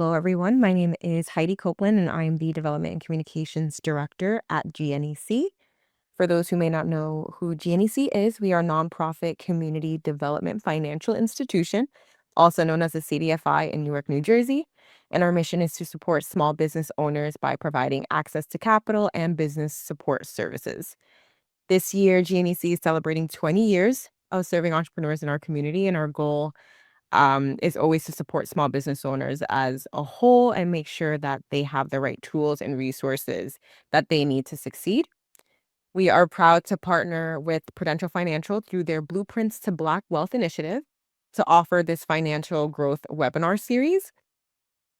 Hello, everyone. My name is Heidi Copeland, and I am the Development and Communications Director at GNEC. For those who may not know who GNEC is, we are a nonprofit community development financial institution, also known as the CDFI in Newark, New Jersey. And our mission is to support small business owners by providing access to capital and business support services. This year, GNEC is celebrating 20 years of serving entrepreneurs in our community, and our goal is always to support small business owners as a whole and make sure that they have the right tools and resources that they need to succeed. We are proud to partner with Prudential Financial through their Blueprints to Black Wealth initiative to offer this financial growth webinar series.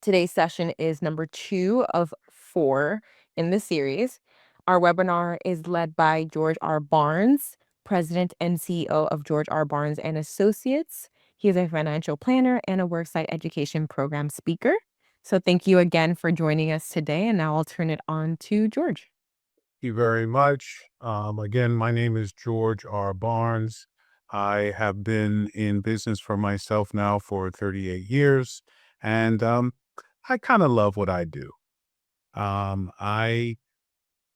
Today's session is number 2 of 4 in the series. Our webinar is led by George R. Barnes, President and CEO of George R. Barnes and Associates. He is a financial planner and a Worksite Education Program Speaker. So thank you again for joining us today. And now I'll turn it on to George. Thank you very much. Again, my name is George R. Barnes. I have been in business for myself now for 38 years, and I kind of love what I do. I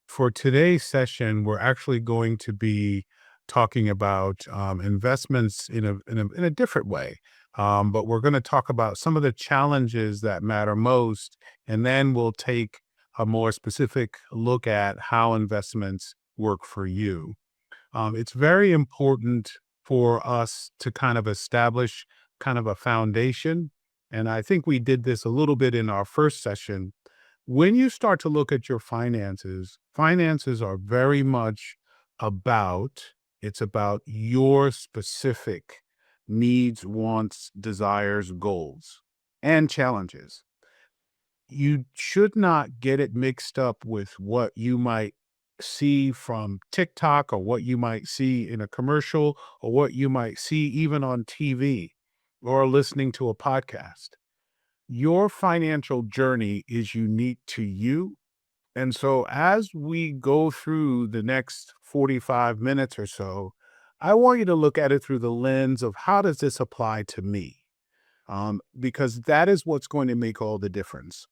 For today's session, we're actually going to be talking about investments in a different way. But we're going to talk about some of the challenges that matter most, and then we'll take a more specific look at how investments work for you. It's very important for us to kind of establish kind of a foundation. And I think we did this a little bit in our first session. When you start to look at your finances, finances are very much it's about your specific needs, wants, desires, goals, and challenges. You should not get it mixed up with what you might see from TikTok or what you might see in a commercial or what you might see even on TV or listening to a podcast. Your financial journey is unique to you. And so, as we go through the next 45 minutes or so, I want you to look at it through the lens of how does this apply to me? Because that is what's going to make all the difference.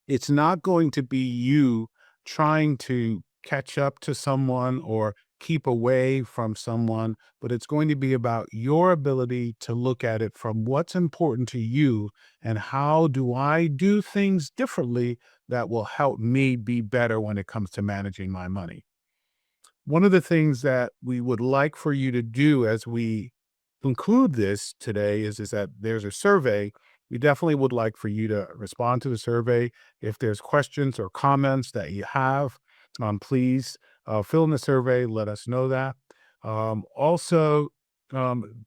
It's not going to be you trying to catch up to someone or keep away from someone, but it's going to be about your ability to look at it from what's important to you and how do I do things differently that will help me be better when it comes to managing my money. One of the things that we would like for you to do as we conclude this today is that there's a survey. We definitely would like for you to respond to the survey. If there's questions or comments that you have, please fill in the survey. Let us know that. Also,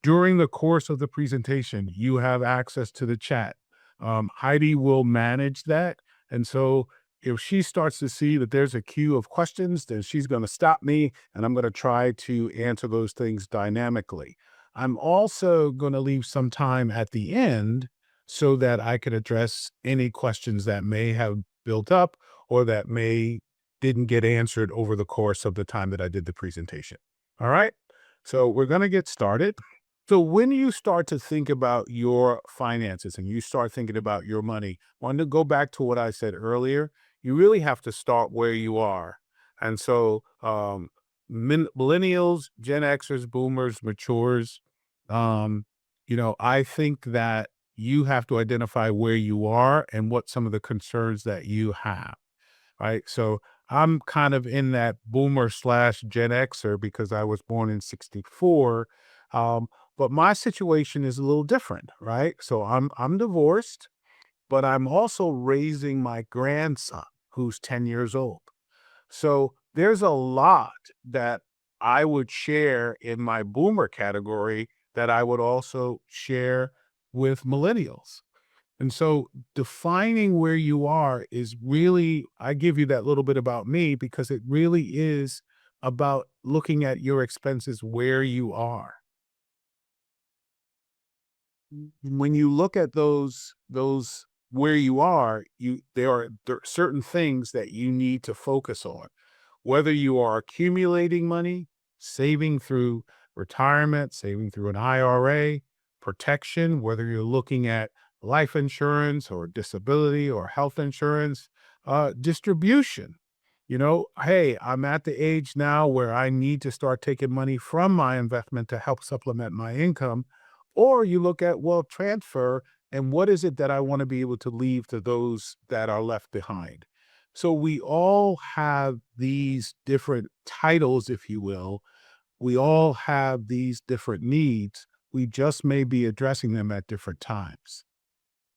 during the course of the presentation, you have access to the chat. Heidi will manage that. And so if she starts to see that there's a queue of questions, then she's going to stop me and I'm going to try to answer those things dynamically. I'm also going to leave some time at the end so that I could address any questions that may have built up or that didn't get answered over the course of the time that I did the presentation. All right. So we're going to get started. So when you start to think about your finances and you start thinking about your money, I want to go back to what I said earlier. You really have to start where you are. And so millennials, Gen Xers, boomers, matures, I think that you have to identify where you are and what some of the concerns that you have, right? So I'm kind of in that boomer slash Gen Xer because I was born in 64. But my situation is a little different, right? So I'm divorced, but I'm also raising my grandson who's 10 years old. So there's a lot that I would share in my boomer category that I would also share with millennials. And so defining where you are is really, I give you that little bit about me because it really is about looking at your expenses where you are. When you look at those where you are, there are certain things that you need to focus on. Whether you are accumulating money, saving through retirement, saving through an IRA, protection, whether you're looking at life insurance or disability or health insurance, distribution. Hey, I'm at the age now where I need to start taking money from my investment to help supplement my income. Or you look at wealth transfer and what is it that I want to be able to leave to those that are left behind. So we all have these different titles, if you will. We all have these different needs. We just may be addressing them at different times.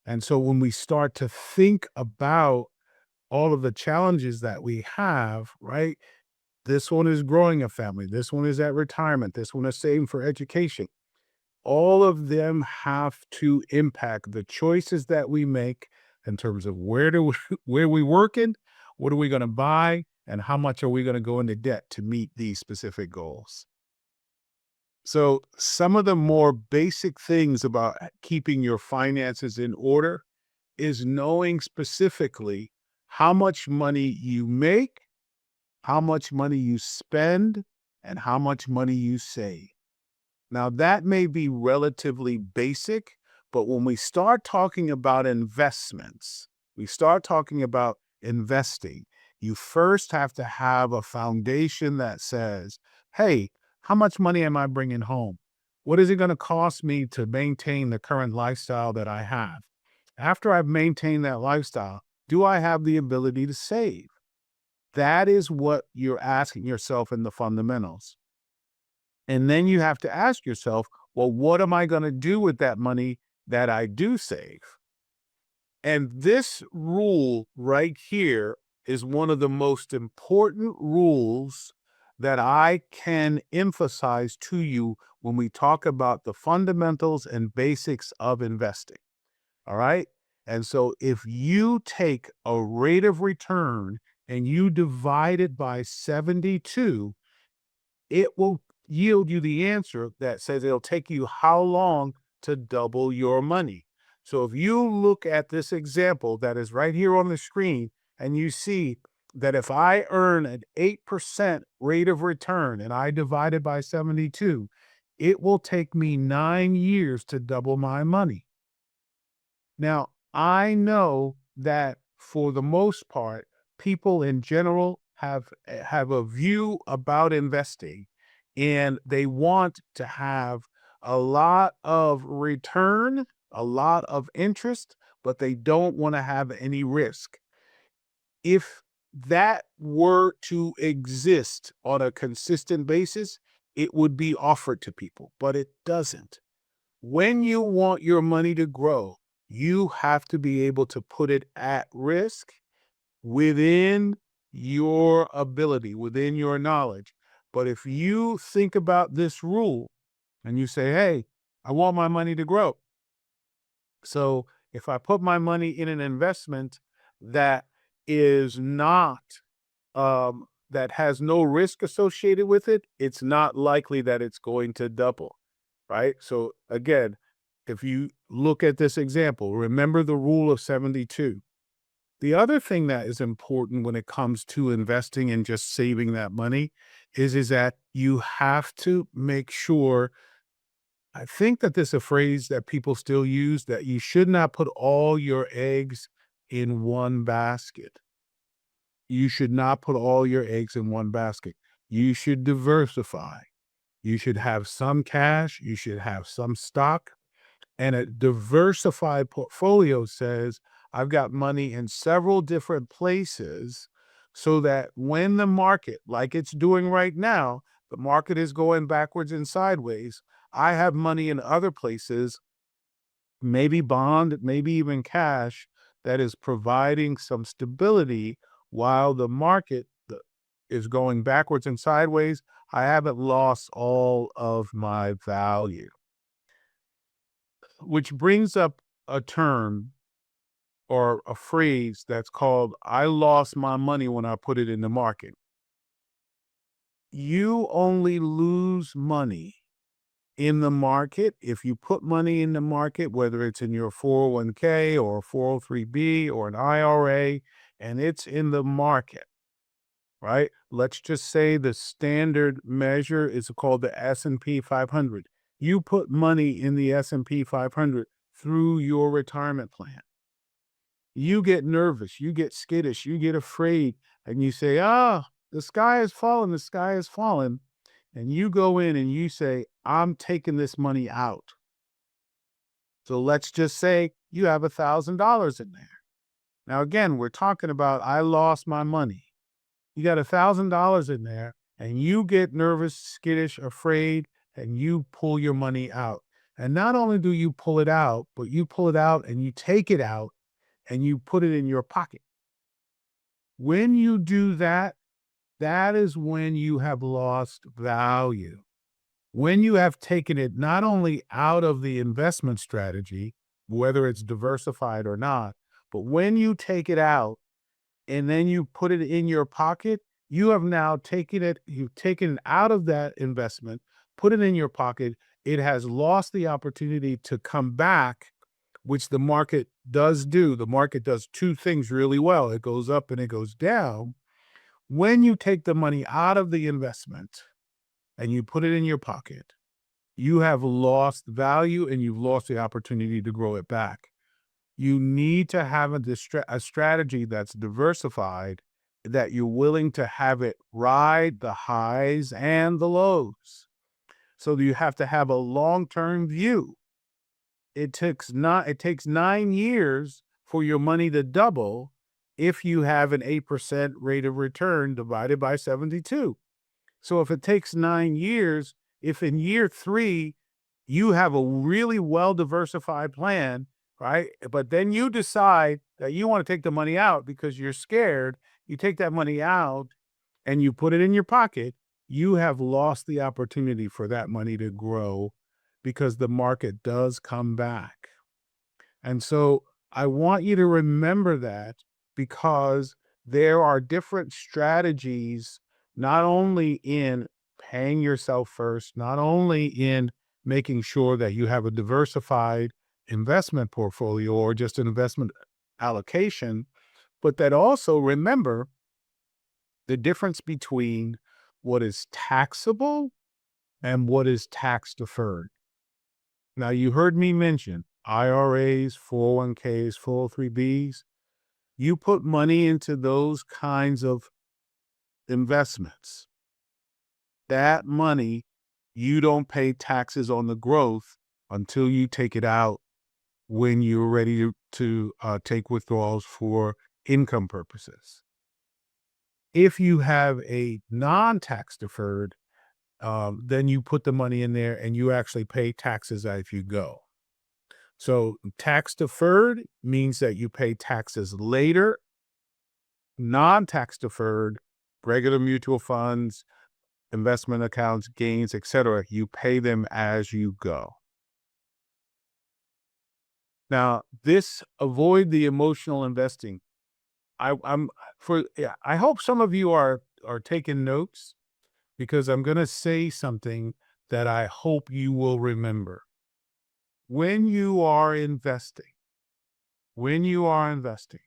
And so when we start to think about all of the challenges that we have, right? This one is growing a family. This one is at retirement. This one is saving for education. All of them have to impact the choices that we make in terms of where we working, what are we going to buy, and how much are we going to go into debt to meet these specific goals. So some of the more basic things about keeping your finances in order is knowing specifically how much money you make, how much money you spend, and how much money you save. Now, that may be relatively basic, but when we start talking about investments, we start talking about investing, you first have to have a foundation that says, hey, how much money am I bringing home? What is it going to cost me to maintain the current lifestyle that I have? After I've maintained that lifestyle, do I have the ability to save? That is what you're asking yourself in the fundamentals. And then you have to ask yourself, well, what am I going to do with that money that I do save? And this rule right here is one of the most important rules that I can emphasize to you when we talk about the fundamentals and basics of investing. All right. And so if you take a rate of return and you divide it by 72, it will yield you the answer that says it'll take you how long to double your money. So if you look at this example that is right here on the screen and you see that if I earn an 8% rate of return and I divide it by 72, it will take me 9 years to double my money. Now, I know that for the most part, people in general have a view about investing and they want to have a lot of return, a lot of interest, but they don't want to have any risk. If that were to exist on a consistent basis, it would be offered to people, but it doesn't. When you want your money to grow, you have to be able to put it at risk within your ability, within your knowledge. But if you think about this rule and you say, hey, I want my money to grow. So if I put my money in an investment that is not, that has no risk associated with it, it's not likely that it's going to double, right? So again, if you look at this example, remember the rule of 72. The other thing that is important when it comes to investing and just saving that money is that you have to make sure. I think that this is a phrase that people still use, that you should not put all your eggs in one basket. You should not put all your eggs in one basket. You should diversify. You should have some cash, you should have some stock, and a diversified portfolio says, I've got money in several different places so that when the market, like it's doing right now, the market is going backwards and sideways, I have money in other places, maybe bond, maybe even cash, that is providing some stability while the market is going backwards and sideways. I haven't lost all of my value, which brings up a term or a phrase that's called, I lost my money when I put it in the market. You only lose money in the market if you put money in the market, whether it's in your 401k or 403b or an IRA, and it's in the market, right? Let's just say the standard measure is called the S&P 500. You put money in the S&P 500 through your retirement plan. You get nervous, you get skittish, you get afraid, and you say, "Ah, the sky has fallen, the sky has fallen." And you go in and you say, "I'm taking this money out." So let's just say you have $1,000 in there. Now, again, we're talking about I lost my money. You got $1,000 in there and you get nervous, skittish, afraid, and you pull your money out. And not only do you pull it out, but you pull it out and you take it out and you put it in your pocket. When you do that, that is when you have lost value. When you have taken it not only out of the investment strategy, whether it's diversified or not, but when you take it out and then you put it in your pocket, you have now taken it, you've taken it out of that investment, put it in your pocket. It has lost the opportunity to come back, which the market does do. The market does two things really well. It goes up and it goes down. When you take the money out of the investment and you put it in your pocket, you have lost value and you've lost the opportunity to grow it back. You need to have a strategy that's diversified, that you're willing to have it ride the highs and the lows. So you have to have a long-term view. It takes 9 years for your money to double if you have an 8% rate of return divided by 72. So if it takes 9 years, if in year three you have a really well diversified plan, right? But then you decide that you want to take the money out because you're scared, you take that money out and you put it in your pocket, you have lost the opportunity for that money to grow because the market does come back. And so I want you to remember that because there are different strategies, not only in paying yourself first, not only in making sure that you have a diversified investment portfolio or just an investment allocation, but that also remember the difference between what is taxable and what is tax deferred. Now, you heard me mention IRAs, 401ks, 403bs. You put money into those kinds of investments. That money, you don't pay taxes on the growth until you take it out when you're ready to take withdrawals for income purposes. If you have a non-tax deferred, then you put the money in there and you actually pay taxes as you go. So tax deferred means that you pay taxes later. Non-tax deferred, regular mutual funds, investment accounts, gains, etc., you pay them as you go. Now, this avoid the emotional investing. I'm for yeah, I hope some of you are taking notes because I'm going to say something that I hope you will remember. When you are investing, when you are investing,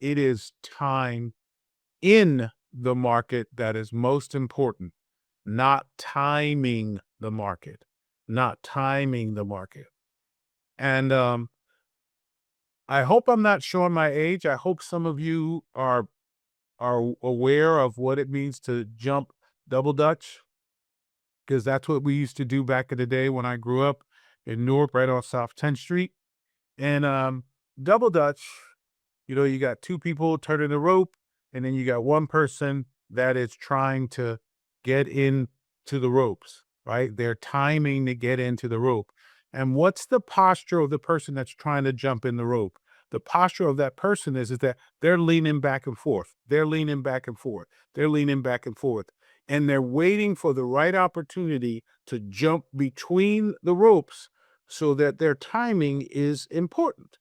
it is time in the market that is most important, not timing the market, not timing the market. And I hope I'm not showing my age. I hope some of you are aware of what it means to jump double dutch, because that's what we used to do back in the day when I grew up in Newark, right off South 10th Street. And double dutch, you got two people turning the rope, and then you got one person that is trying to get into the ropes, right? They're timing to get into the rope. And what's the posture of the person that's trying to jump in the rope? The posture of that person is that they're leaning back and forth. They're leaning back and forth. They're leaning back and forth. And they're waiting for the right opportunity to jump between the ropes so that their timing is important.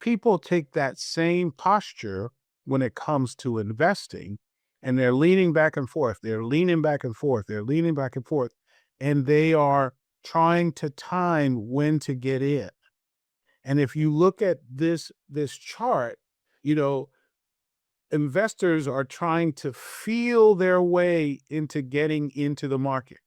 People take that same posture when it comes to investing, and they're leaning back and forth. They're leaning back and forth. They're leaning back and forth, and they are trying to time when to get in. And if you look at this chart, you know, investors are trying to feel their way into getting into the market,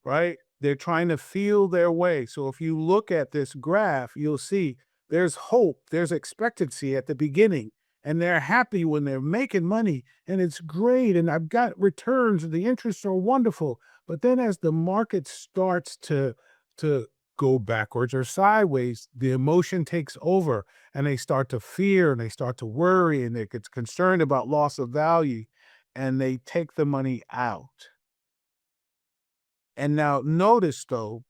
right? They're trying to feel their way. So if you look at this graph, you'll see there's hope, there's expectancy at the beginning, and they're happy when they're making money, and it's great, and I've got returns, and the interests are wonderful. But then as the market starts to go backwards or sideways, the emotion takes over, and they start to fear, and they start to worry, and they get concerned about loss of value, and they take the money out. And now notice though,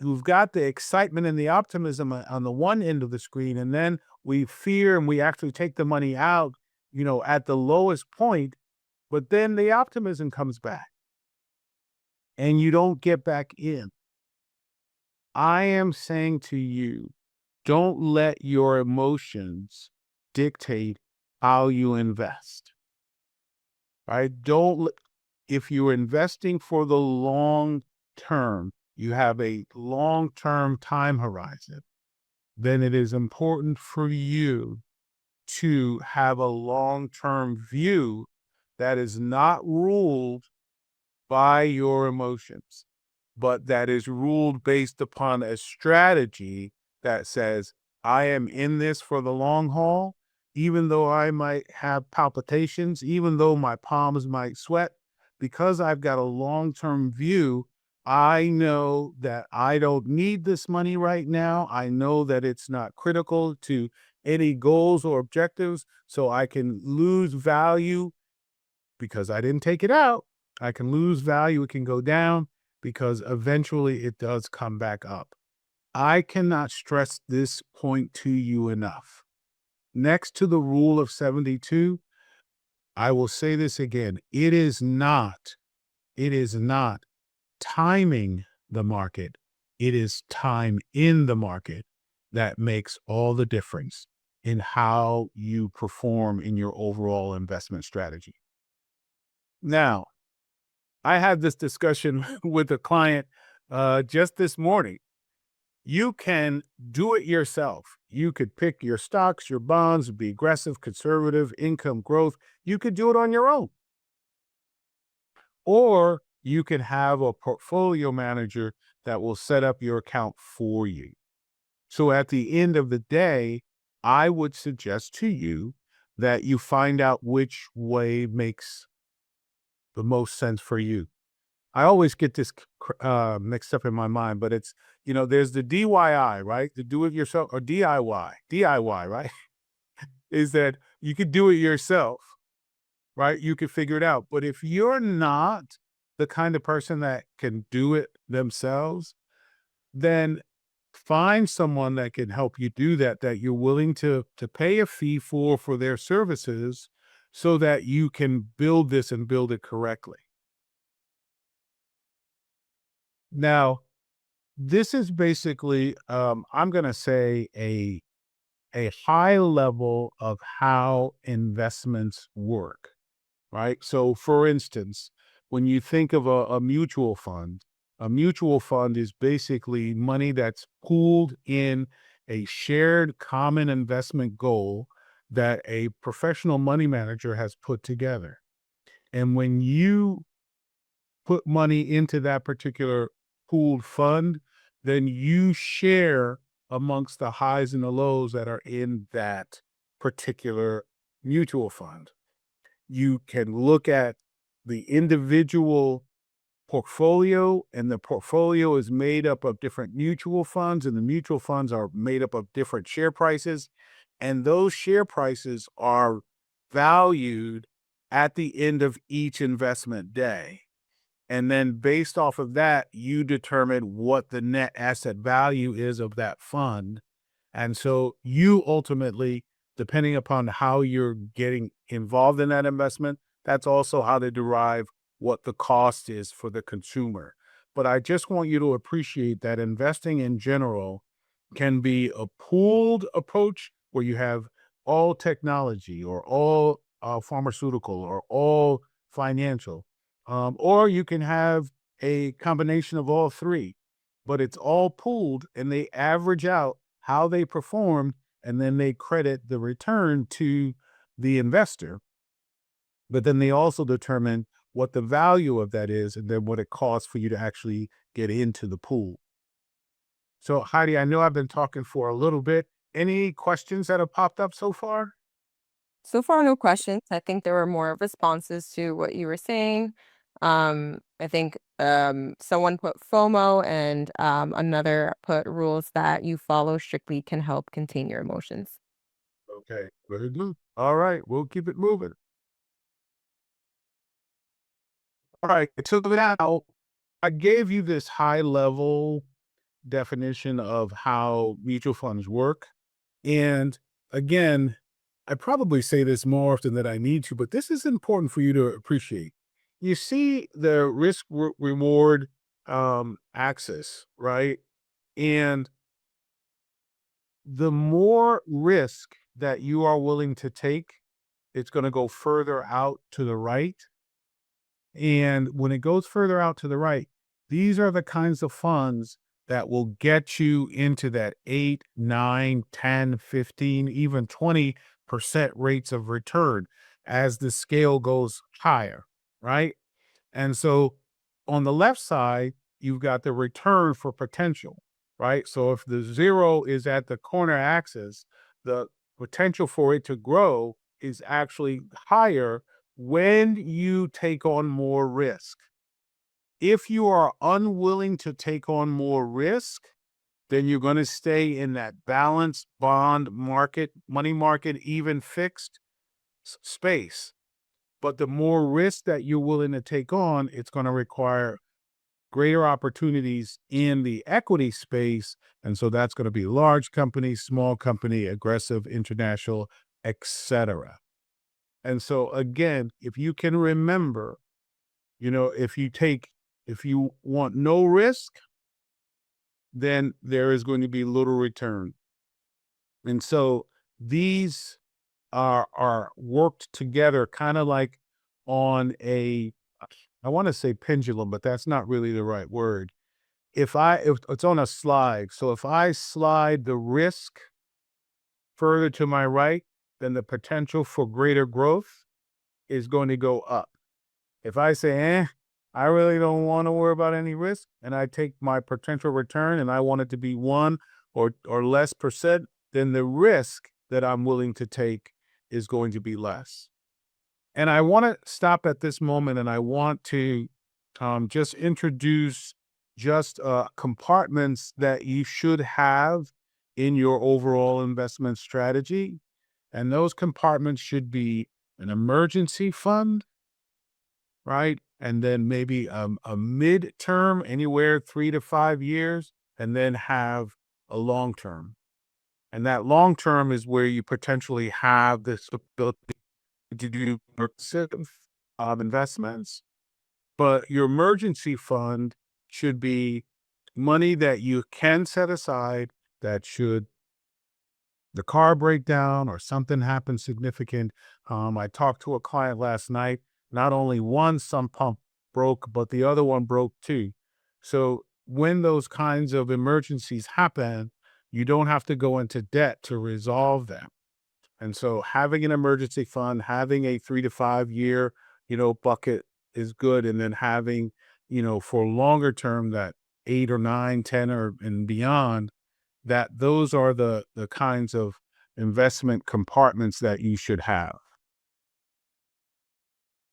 we've got the excitement and the optimism on the one end of the screen, and then we fear and we actually take the money out, at the lowest point, but then the optimism comes back and you don't get back in. I am saying to you, don't let your emotions dictate how you invest. Right? If you're investing for the long term, you have a long-term time horizon, then it is important for you to have a long-term view that is not ruled by your emotions, but that is ruled based upon a strategy that says, I am in this for the long haul, even though I might have palpitations, even though my palms might sweat, because I've got a long term view. I know that I don't need this money right now. I know that it's not critical to any goals or objectives. So I can lose value because I didn't take it out. I can lose value. It can go down because eventually it does come back up. I cannot stress this point to you enough. Next to the rule of 72, I will say this again. It is not timing the market. It is time in the market that makes all the difference in how you perform in your overall investment strategy. Now, I had this discussion with a client just this morning. You can do it yourself. You could pick your stocks, your bonds, be aggressive, conservative, income growth. You could do it on your own. Or you can have a portfolio manager that will set up your account for you. So at the end of the day, I would suggest to you that you find out which way makes the most sense for you. I always get this mixed up in my mind, but it's, there's the DIY, right? The do it yourself, or DIY, right? Is that you could do it yourself, right? You could figure it out. But if you're not the kind of person that can do it themselves, then find someone that can help you do that, that you're willing to pay a fee for their services so that you can build this and build it correctly. Now, this is basically, I'm going to say a high level of how investments work, right? So, for instance, when you think of a mutual fund is basically money that's pooled in a shared common investment goal that a professional money manager has put together. And when you put money into that particular pooled fund, then you share amongst the highs and the lows that are in that particular mutual fund. You can look at the individual portfolio, and the portfolio is made up of different mutual funds, and the mutual funds are made up of different share prices. And those share prices are valued at the end of each investment day. And then based off of that, you determine what the net asset value is of that fund. And so you ultimately, depending upon how you're getting involved in that investment, that's also how to derive what the cost is for the consumer. But I just want you to appreciate that investing in general can be a pooled approach where you have all technology or all pharmaceutical or all financial, or you can have a combination of all three, but it's all pooled and they average out how they perform, and then they credit the return to the investor. But then they also determine what the value of that is, and then what it costs for you to actually get into the pool. So, Heidi, I know I've been talking for a little bit. Any questions that have popped up so far? So far, no questions. I think there were more responses to what you were saying. I think someone put FOMO and another put rules that you follow strictly can help contain your emotions. Okay, very good. All right, we'll keep it moving. All right, so now I gave you this high level definition of how mutual funds work. And again, I probably say this more often than I need to, but this is important for you to appreciate. You see the reward axis, right? And the more risk that you are willing to take, it's going to go further out to the right. And when it goes further out to the right, these are the kinds of funds that will get you into that 8, 9, 10, 15, even 20% rates of return as the scale goes higher, right? And so on the left side, you've got the return for potential, right? So if the zero is at the corner axis, the potential for it to grow is actually higher when you take on more risk. If you are unwilling to take on more risk, then you're going to stay in that balanced bond market, money market, even fixed space. But the more risk that you're willing to take on, it's going to require greater opportunities in the equity space. And so that's going to be large company, small company, aggressive, international, etc. And so again, if you can remember, if you want no risk, then there is going to be little return. And so these are worked together kind of like on a, I want to say pendulum, but that's not really the right word. If it's on a slide, so if I slide the risk further to my right, then the potential for greater growth is going to go up. If I say, I really don't want to worry about any risk, and I take my potential return and I want it to be 1 or less percent, then the risk that I'm willing to take is going to be less. And I want to stop at this moment and I want to just introduce just compartments that you should have in your overall investment strategy. And those compartments should be an emergency fund, right? And then maybe a mid-term, anywhere 3 to 5 years, and then have a long term. And that long term is where you potentially have this ability to do aggressive investments. But your emergency fund should be money that you can set aside that should the car break down or something happen significant. I talked to a client last night. Not only one sump pump broke, but the other one broke too. So when those kinds of emergencies happen, you don't have to go into debt to resolve them. And so having an emergency fund, having a 3 to 5 year, bucket is good. And then having, for longer term, that 8 or 9, 10 or and beyond, that those are the kinds of investment compartments that you should have.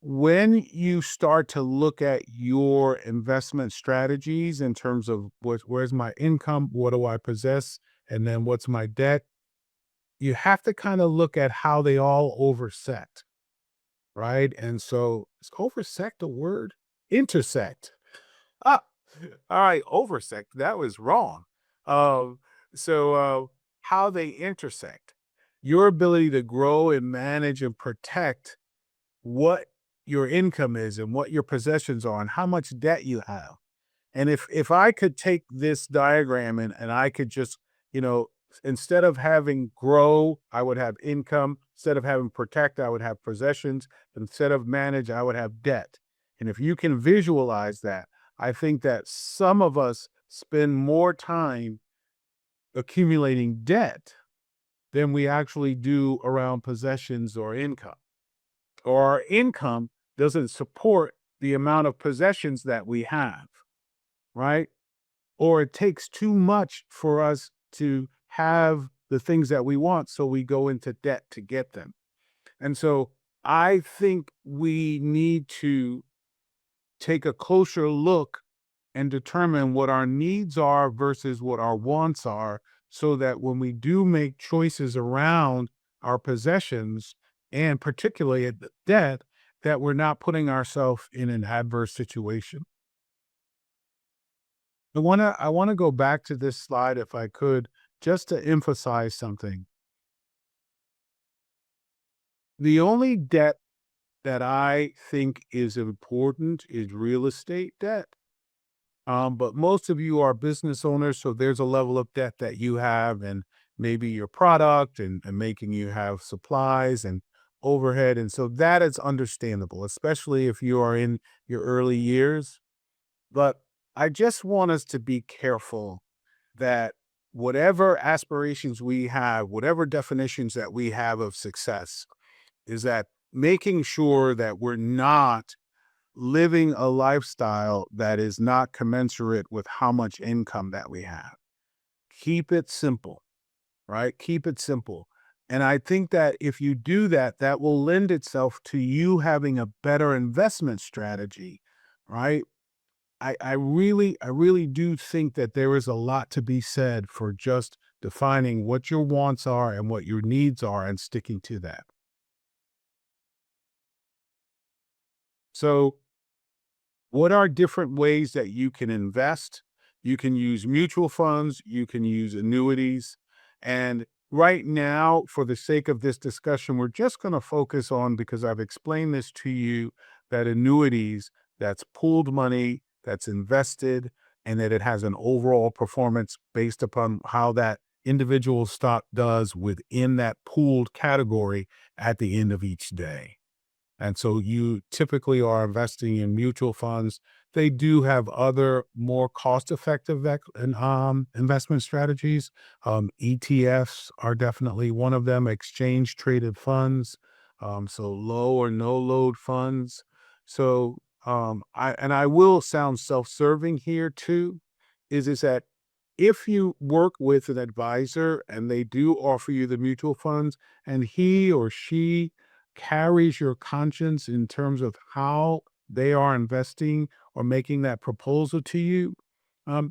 When you start to look at your investment strategies in terms of where's my income, what do I possess, and then what's my debt, you have to kind of look at how they all oversect, right? And so is oversect a word? Intersect. Ah, all right, oversect. That was wrong. Um, so how they intersect, your ability to grow and manage and protect what your income is and what your possessions are and how much debt you have. And if I could take this diagram and I could just, you know, instead of having grow, I would have income. Instead of having protect, I would have possessions. Instead of manage, I would have debt. And if you can visualize that, I think that some of us spend more time accumulating debt than we actually do around possessions or income. Or our income doesn't support the amount of possessions that we have, right? Or it takes too much for us to have the things that we want, so we go into debt to get them. And so I think we need to take a closer look and determine what our needs are versus what our wants are, so that when we do make choices around our possessions and particularly at the debt, that we're not putting ourselves in an adverse situation. I want to go back to this slide if I could, just to emphasize something. The only debt that I think is important is real estate debt. But most of you are business owners, so there's a level of debt that you have, and maybe your product and making you have supplies and overhead. And so that is understandable, especially if you are in your early years. But I just want us to be careful that whatever aspirations we have, whatever definitions that we have of success, is that making sure that we're not living a lifestyle that is not commensurate with how much income that we have. Keep it simple, right? Keep it simple. And I think that if you do that, that will lend itself to you having a better investment strategy, right? I really do think that there is a lot to be said for just defining what your wants are and what your needs are and sticking to that. So, what are different ways that you can invest? You can use mutual funds, you can use annuities. And right now, for the sake of this discussion, we're just going to focus on, because I've explained this to you, that annuities, that's pooled money, that's invested, and that it has an overall performance based upon how that individual stock does within that pooled category at the end of each day. And so you typically are investing in mutual funds. They do have other more cost-effective investment strategies. ETFs are definitely one of them, exchange traded funds. So low or no load funds. So I will sound self-serving here too, is that if you work with an advisor and they do offer you the mutual funds and he or she carries your conscience in terms of how they are investing or making that proposal to you,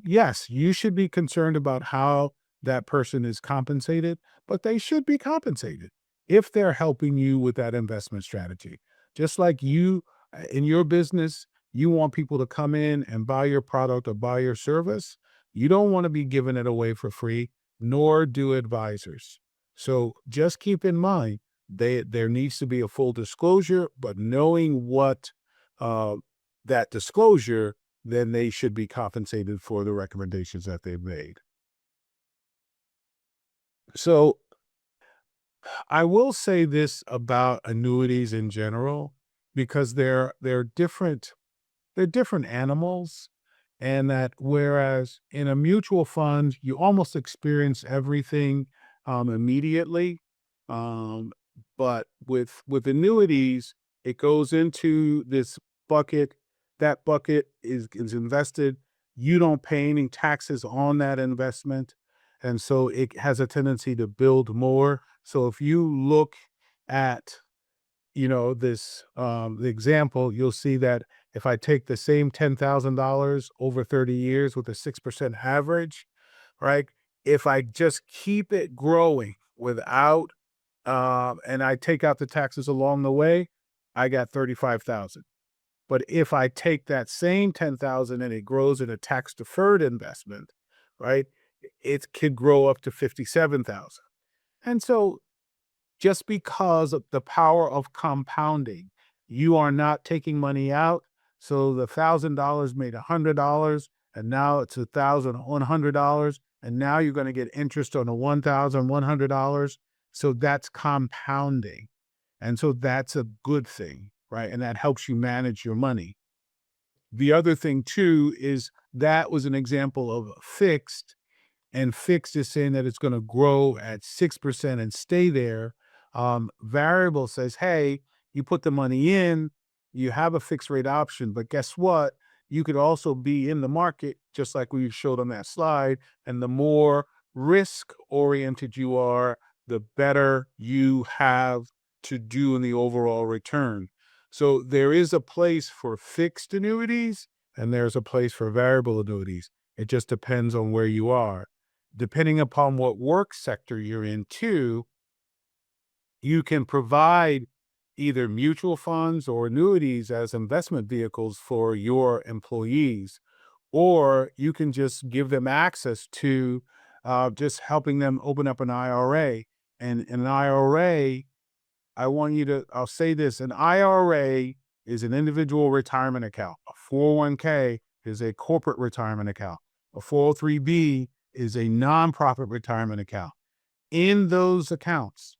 yes, you should be concerned about how that person is compensated, but they should be compensated if they're helping you with that investment strategy. Just like you in your business, you want people to come in and buy your product or buy your service. You don't want to be giving it away for free, nor do advisors. So just keep in mind there needs to be a full disclosure, but knowing what uh, that disclosure, then they should be compensated for the recommendations that they've made. So I will say this about annuities in general, because they're different animals, and that whereas in a mutual fund, you almost experience everything immediately. Um, but with annuities, it goes into this bucket. That bucket is invested. You don't pay any taxes on that investment. And so it has a tendency to build more. So if you look at this the example, you'll see that if I take the same $10,000 over 30 years with a 6% average, right? If I just keep it growing without and I take out the taxes along the way, I got 35,000. But if I take that same 10,000 and it grows in a tax deferred investment, right? It could grow up to 57,000. And so just because of the power of compounding. You are not taking money out. So the $1,000 made $100, and now it's $1,100, and now you're going to get interest on the $1,100. So that's compounding. And so that's a good thing, right? And that helps you manage your money. The other thing too is that was an example of fixed, and fixed is saying that it's going to grow at 6% and stay there. Variable says, hey, you put the money in, you have a fixed rate option, but guess what? You could also be in the market, just like we showed on that slide. And the more risk oriented you are, the better you have to do in the overall return. So there is a place for fixed annuities and there's a place for variable annuities. It just depends on where you are. Depending upon what work sector you're in, too, you can provide either mutual funds or annuities as investment vehicles for your employees, or you can just give them access to just helping them open up an IRA. And an IRA, I'll say this, an IRA is an individual retirement account. A 401k is a corporate retirement account. A 403b is a nonprofit retirement account. In those accounts,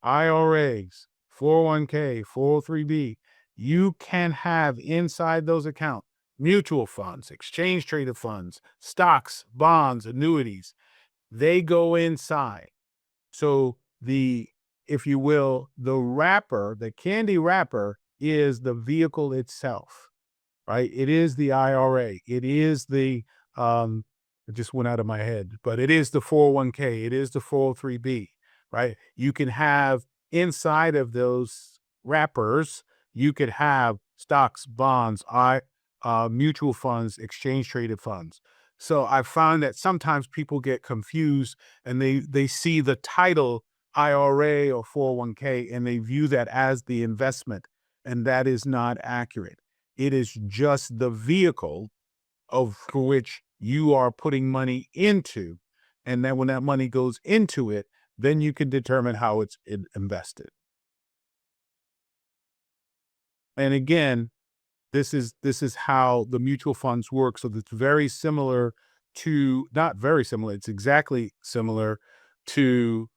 IRAs, 401k, 403b, you can have inside those accounts mutual funds, exchange traded funds, stocks, bonds, annuities. They go inside. So if you will, the wrapper, the candy wrapper is the vehicle itself, right? It is the IRA. It is it just went out of my head, but it is the 401k. It is the 403b, right? You can have inside of those wrappers, you could have stocks, bonds, mutual funds, exchange traded funds. So I found that sometimes people get confused and they see the title IRA or 401k and they view that as the investment, and that is not accurate. It is just the vehicle of for which you are putting money into. And then when that money goes into it, then you can determine how it's invested. And again, this is how the mutual funds work. So it's very similar to, not very similar, it's exactly similar to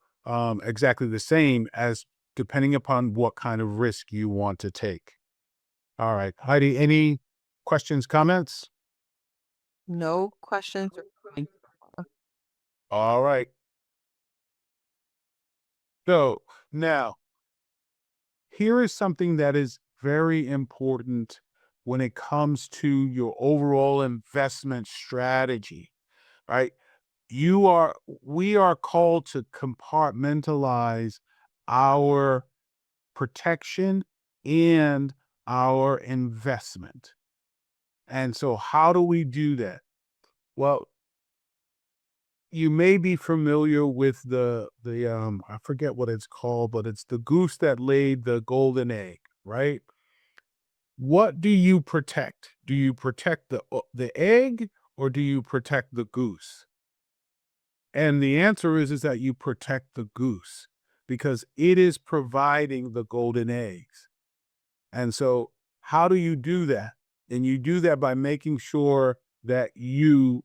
exactly the same as depending upon what kind of risk you want to take. All right, Heidi, any questions, comments? No questions or All right. So now, here is something that is very important when it comes to your overall investment strategy, right? We are called to compartmentalize our protection and our investment. And so how do we do that? Well, you may be familiar with the I forget what it's called, but it's the goose that laid the golden egg, right? What do you protect? Do you protect the egg or do you protect the goose? And the answer is that you protect the goose because it is providing the golden eggs. And so how do you do that? And you do that by making sure that you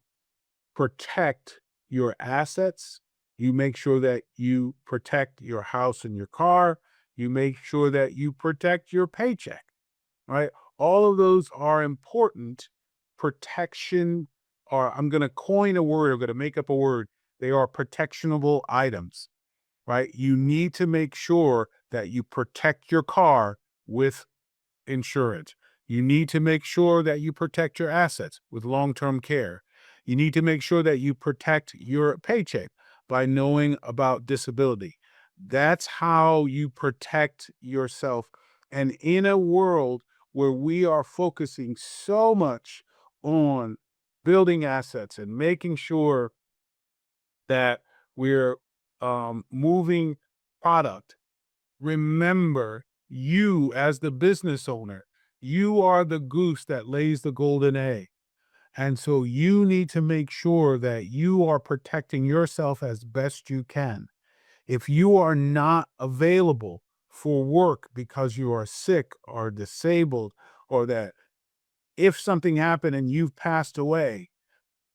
protect your assets. You make sure that you protect your house and your car. You make sure that you protect your paycheck, right? All of those are important. Protection, or I'm going to coin a word, I'm going to make up a word. They are protectionable items, right? You need to make sure that you protect your car with insurance. You need to make sure that you protect your assets with long-term care. You need to make sure that you protect your paycheck by knowing about disability. That's how you protect yourself. And in a world where we are focusing so much on building assets and making sure that we're moving product, remember, you as the business owner, you are the goose that lays the golden egg. And so you need to make sure that you are protecting yourself as best you can. If you are not available for work because you are sick or disabled, or that if something happened and you've passed away,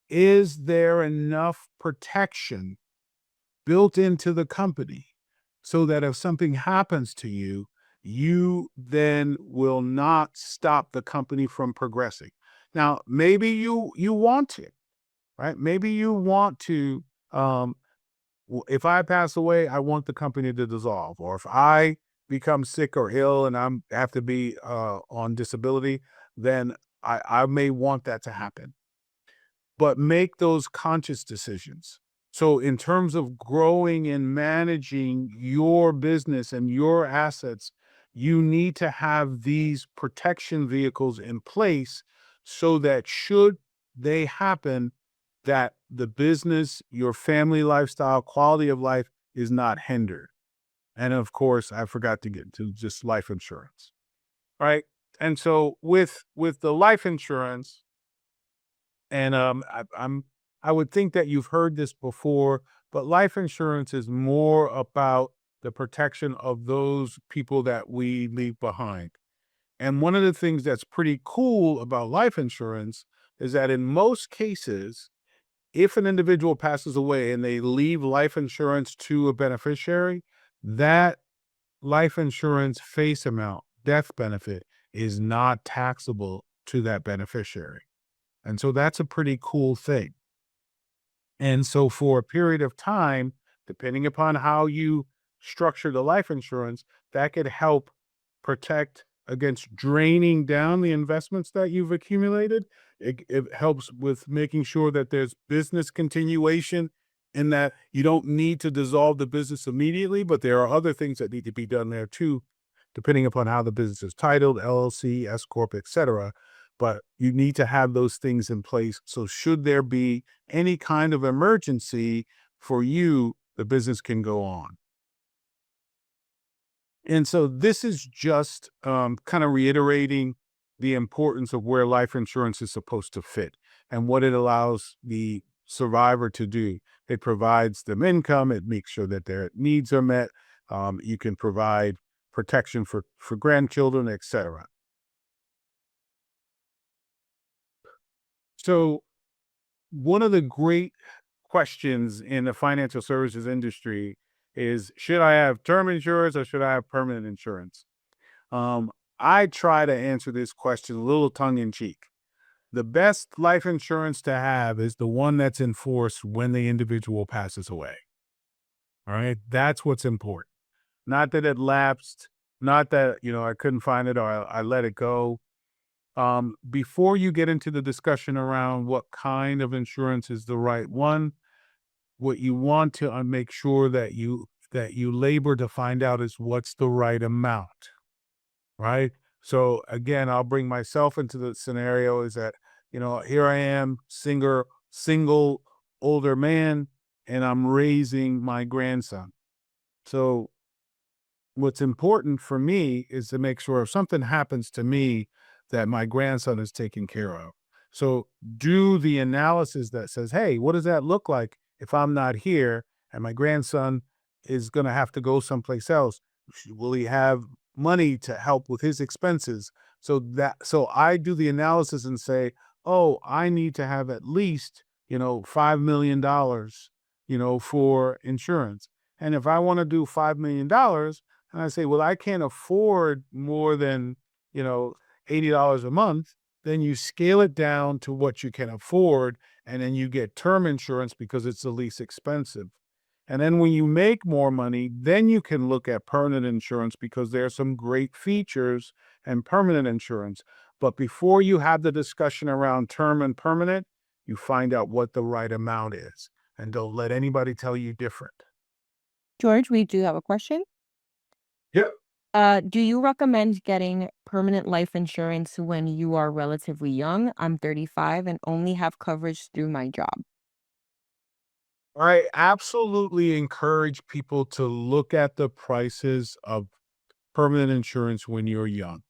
is there enough protection built into the company so that if something happens to you, you then will not stop the company from progressing? Now, maybe you want it, right? Maybe you want to. If I pass away, I want the company to dissolve, or if I become sick or ill and I'm have to be on disability, then I may want that to happen. But make those conscious decisions. So in terms of growing and managing your business and your assets, you need to have these protection vehicles in place so that should they happen, that the business, your family lifestyle, quality of life is not hindered. And of course, I forgot to get to just life insurance, right? And so with the life insurance, and I would think that you've heard this before, but life insurance is more about the protection of those people that we leave behind. And one of the things that's pretty cool about life insurance is that in most cases, if an individual passes away and they leave life insurance to a beneficiary, that life insurance face amount, death benefit, is not taxable to that beneficiary. And so that's a pretty cool thing. And so for a period of time, depending upon how you structure the life insurance, that could help protect against draining down the investments that you've accumulated. It helps with making sure that there's business continuation and that you don't need to dissolve the business immediately, but there are other things that need to be done there too, depending upon how the business is titled, LLC, S Corp, etc. But you need to have those things in place. So should there be any kind of emergency for you, the business can go on. And so this is just kind of reiterating the importance of where life insurance is supposed to fit and what it allows the survivor to do. It provides them income. It makes sure that their needs are met. You can provide protection for grandchildren, etc. So one of the great questions in the financial services industry is, should I have term insurance or should I have permanent insurance? Um, I try to answer this question a little tongue in cheek. The best life insurance to have is the one that's enforced when the individual passes away. All right. That's what's important. Not that it lapsed, not that, I couldn't find it or I let it go. Before you get into the discussion around what kind of insurance is the right one, what you want to make sure that you labor to find out is what's the right amount, right? So again, I'll bring myself into the scenario is that, here I am, single older man, and I'm raising my grandson. So what's important for me is to make sure if something happens to me that my grandson is taken care of. So do the analysis that says, hey, what does that look like if I'm not here and my grandson is going to have to go someplace else? Will he have money to help with his expenses? So I do the analysis and say, oh, I need to have at least, $5 million, for insurance. And if I want to do $5 million, and I say, well, I can't afford more than, you know, $80 a month, then you scale it down to what you can afford. And then you get term insurance because it's the least expensive. And then when you make more money, then you can look at permanent insurance because there are some great features and permanent insurance. But before you have the discussion around term and permanent, you find out what the right amount is. And don't let anybody tell you different. George, we do have a question. Yep. Do you recommend getting permanent life insurance when you are relatively young? I'm 35 and only have coverage through my job. I absolutely encourage people to look at the prices of permanent insurance when you're young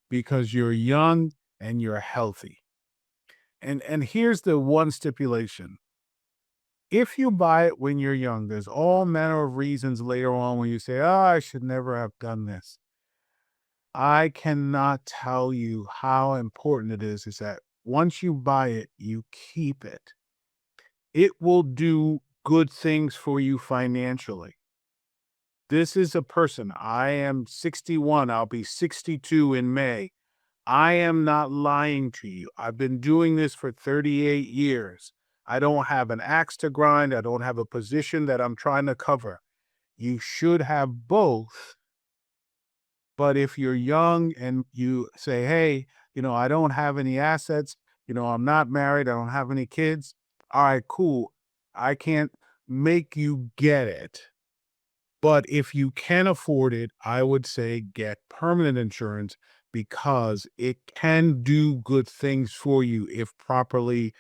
because you're young and you're healthy. And here's the one stipulation. If you buy it when you're young, there's all manner of reasons later on when you say, "Oh, I should never have done this." I cannot tell you how important it is that once you buy it, you keep it. It will do good things for you financially. This is a person. I am 61. I'll be 62 in May. I am not lying to you. I've been doing this for 38 years. I don't have an axe to grind. I don't have a position that I'm trying to cover. You should have both But if you're young and you say, hey, I don't have any assets, I'm not married, I don't have any kids. All right, cool. I can't make you get it. But if you can afford it, I would say get permanent insurance because it can do good things for you if properly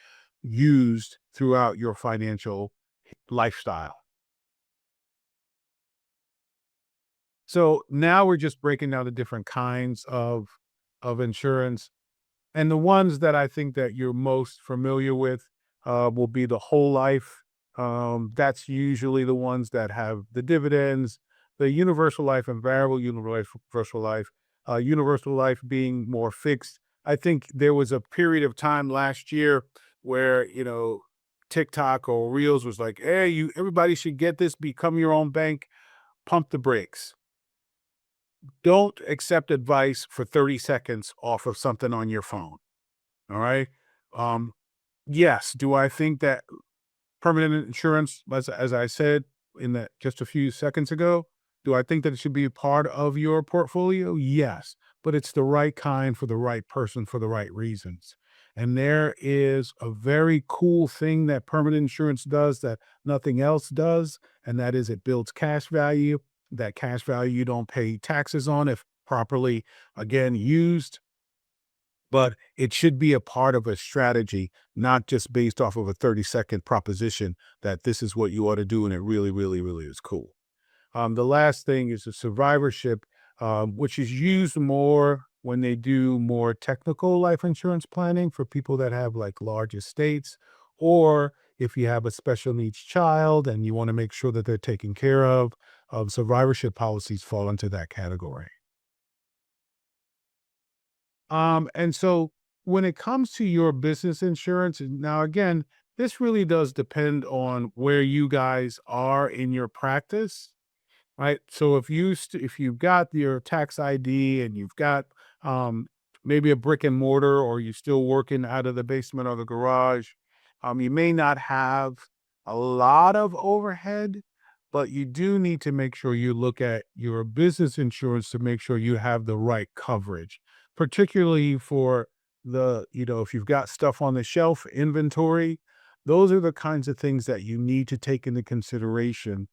used throughout your financial lifestyle. So now we're just breaking down the different kinds of insurance. And the ones that I think that you're most familiar with will be the whole life. That's usually the ones that have the dividends, the universal life and variable universal life. Universal life being more fixed. I think there was a period of time last year where TikTok or Reels was like, "Hey, everybody should get this. Become your own bank. Pump the brakes. Don't accept advice for 30 seconds off of something on your phone." All right. Um, yes. Do I think that permanent insurance, as I said in that just a few seconds ago, do I think that it should be a part of your portfolio? Yes, but it's the right kind for the right person for the right reasons. And there is a very cool thing that permanent insurance does that nothing else does, and that is it builds cash value. That cash value you don't pay taxes on if properly, again, used, but it should be a part of a strategy, not just based off of a 30-second proposition that this is what you ought to do. And it really, really, really is cool. The last thing is the survivorship, which is used more when they do more technical life insurance planning for people that have like large estates, or if you have a special needs child and you want to make sure that they're taken care of, survivorship policies fall into that category. And so when it comes to your business insurance, and now again, this really does depend on where you guys are in your practice, right? So if you've got your tax ID and you've got um, maybe a brick and mortar, or you're still working out of the basement or the garage, you may not have a lot of overhead, but you do need to make sure you look at your business insurance to make sure you have the right coverage, particularly for if you've got stuff on the shelf, inventory, those are the kinds of things that you need to take into consideration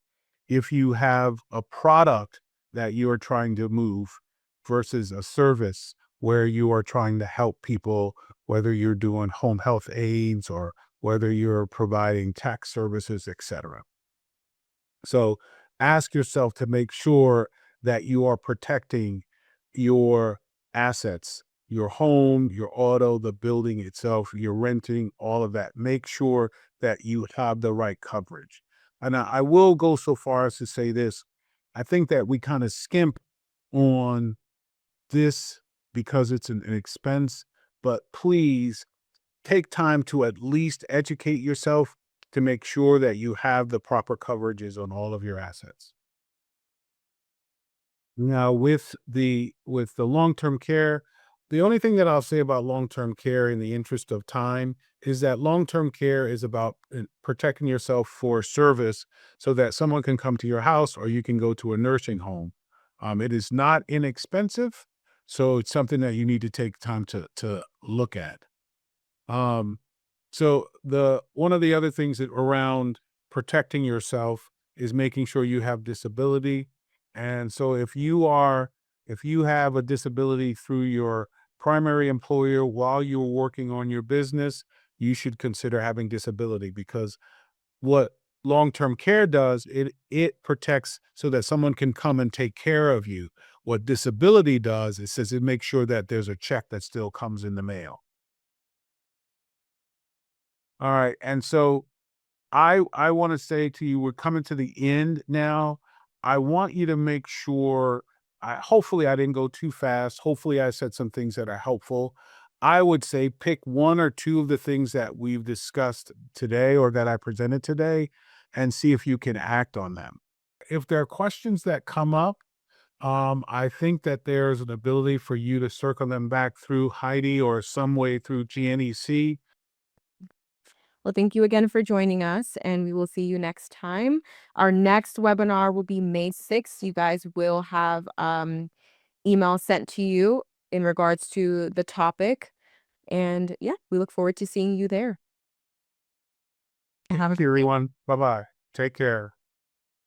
if you have a product that you are trying to move versus a service where you are trying to help people, whether you're doing home health aides or whether you're providing tax services, etc. So ask yourself to make sure that you are protecting your assets, your home, your auto, the building itself, you're renting, all of that. Make sure that you have the right coverage. And I will go so far as to say this. I think that we kind of skimp on this because it's an expense, but please take time to at least educate yourself to make sure that you have the proper coverages on all of your assets. Now, with the long-term care, the only thing that I'll say about long-term care in the interest of time is that long-term care is about protecting yourself for service so that someone can come to your house or you can go to a nursing home. It is not inexpensive, so it's something that you need to take time to look at. Um, so the one of the other things that around protecting yourself is making sure you have disability. And so if you have a disability through your primary employer while you're working on your business, you should consider having disability because what long-term care does, it protects so that someone can come and take care of you. What disability does, it says it makes sure that there's a check that still comes in the mail. All right. And so I want to say to you, we're coming to the end now. I want you to make sure, hopefully I didn't go too fast. Hopefully I said some things that are helpful. I would say pick one or two of the things that we've discussed today or that I presented today and see if you can act on them. If there are questions that come up, I think that there's an ability for you to circle them back through Heidi or some way through GNEC. Well, thank you again for joining us, and we will see you next time. Our next webinar will be May 6th. You guys will have email sent to you in regards to the topic. And yeah, we look forward to seeing you there. Have a everyone. Bye bye. Take care.